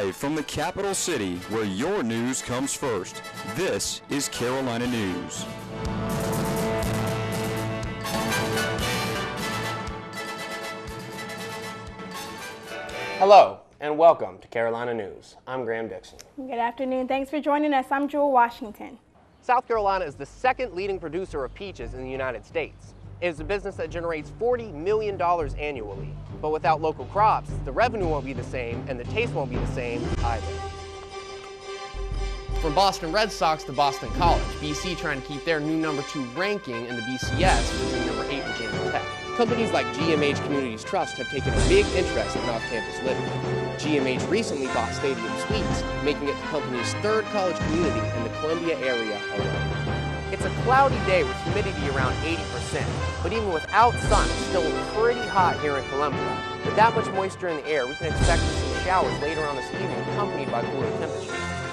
Live from the capital city where your news comes first. This is Carolina News. Hello and welcome to Carolina News. I'm Graham Dixon. Good afternoon. Thanks for joining us. I'm Jewel Washington. South Carolina is the second leading producer of peaches in the United States. It is a business that generates $40 million annually. But without local crops, the revenue won't be the same and the taste won't be the same either. From Boston Red Sox to Boston College, BC trying to keep their new #2 ranking in the BCS, visiting #8 Virginia Tech. Companies like GMH Communities Trust have taken a big interest in off-campus living. GMH recently bought Stadium Suites, making it the company's third college community in the Columbia area alone. It's a cloudy day with humidity around 80%, but even without sun, it's still pretty hot here in Columbia. With that much moisture in the air, we can expect to see showers later on this evening, accompanied by cooler temperatures.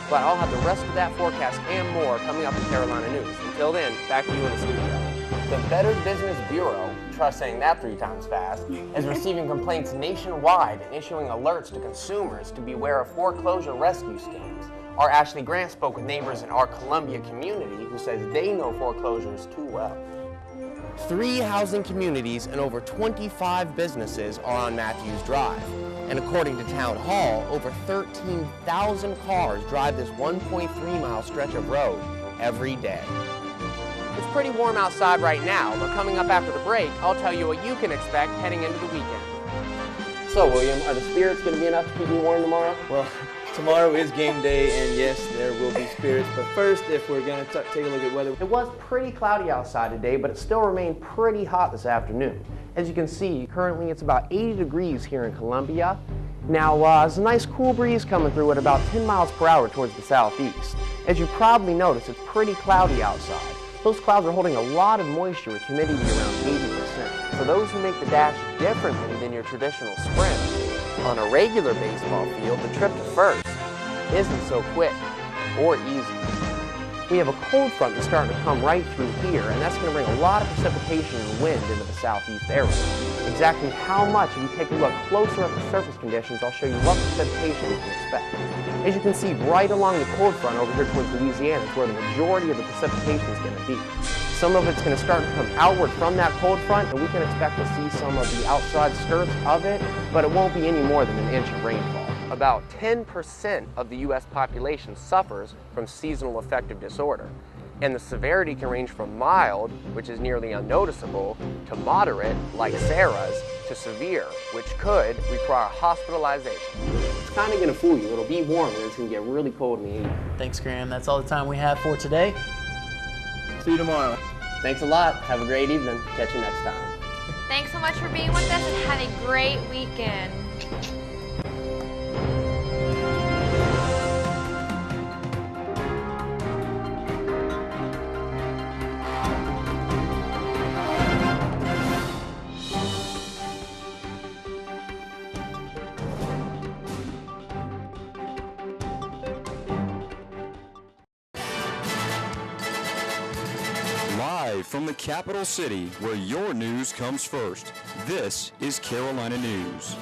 But I'll have the rest of that forecast and more coming up in Carolina News. Until then, back to you in the studio. The Better Business Bureau, try saying that 3 times fast, is receiving complaints nationwide and issuing alerts to consumers to beware of foreclosure rescue schemes. Our Ashley Grant spoke with neighbors in our Columbia community who says they know foreclosures too well. 3 housing communities and over 25 businesses are on Matthews Drive. And according to Town Hall, over 13,000 cars drive this 1.3-mile stretch of road every day. It's pretty warm outside right now, but coming up after the break, I'll tell you what you can expect heading into the weekend. So, William, are the spirits going to be enough to keep you warm tomorrow? Well, tomorrow is game day, and yes, there will be spirits. But first, if we're going to take a look at weather. It was pretty cloudy outside today, but it still remained pretty hot this afternoon. As you can see, currently it's about 80 degrees here in Columbia. Now, there's a nice cool breeze coming through at about 10 miles per hour towards the southeast. As you probably noticed, it's pretty cloudy outside. Those clouds are holding a lot of moisture with humidity around 80%. For those who make the dash differently than your traditional sprint, on a regular baseball field, the trip to first isn't so quick or easy. We have a cold front that's starting to come right through here, and that's going to bring a lot of precipitation and wind into the southeast area. Exactly how much, if you take a look closer at the surface conditions, I'll show you what precipitation you can expect. As you can see, right along the cold front over here towards Louisiana is where the majority of the precipitation is going to be. Some of it's going to start to come outward from that cold front, and we can expect to see some of the outside skirts of it, but it won't be any more than an inch of rainfall. About 10% of the U.S. population suffers from seasonal affective disorder, and the severity can range from mild, which is nearly unnoticeable, to moderate, like Sarah's, to severe, which could require hospitalization. It's kind of going to fool you. It'll be warm, and it's going to get really cold in the evening. Thanks, Graham. That's all the time we have for today. See you tomorrow. Thanks a lot. Have a great evening. Catch you next time. Thanks so much for being with us and have a great weekend. Live from the capital city where your news comes first. This is Carolina News.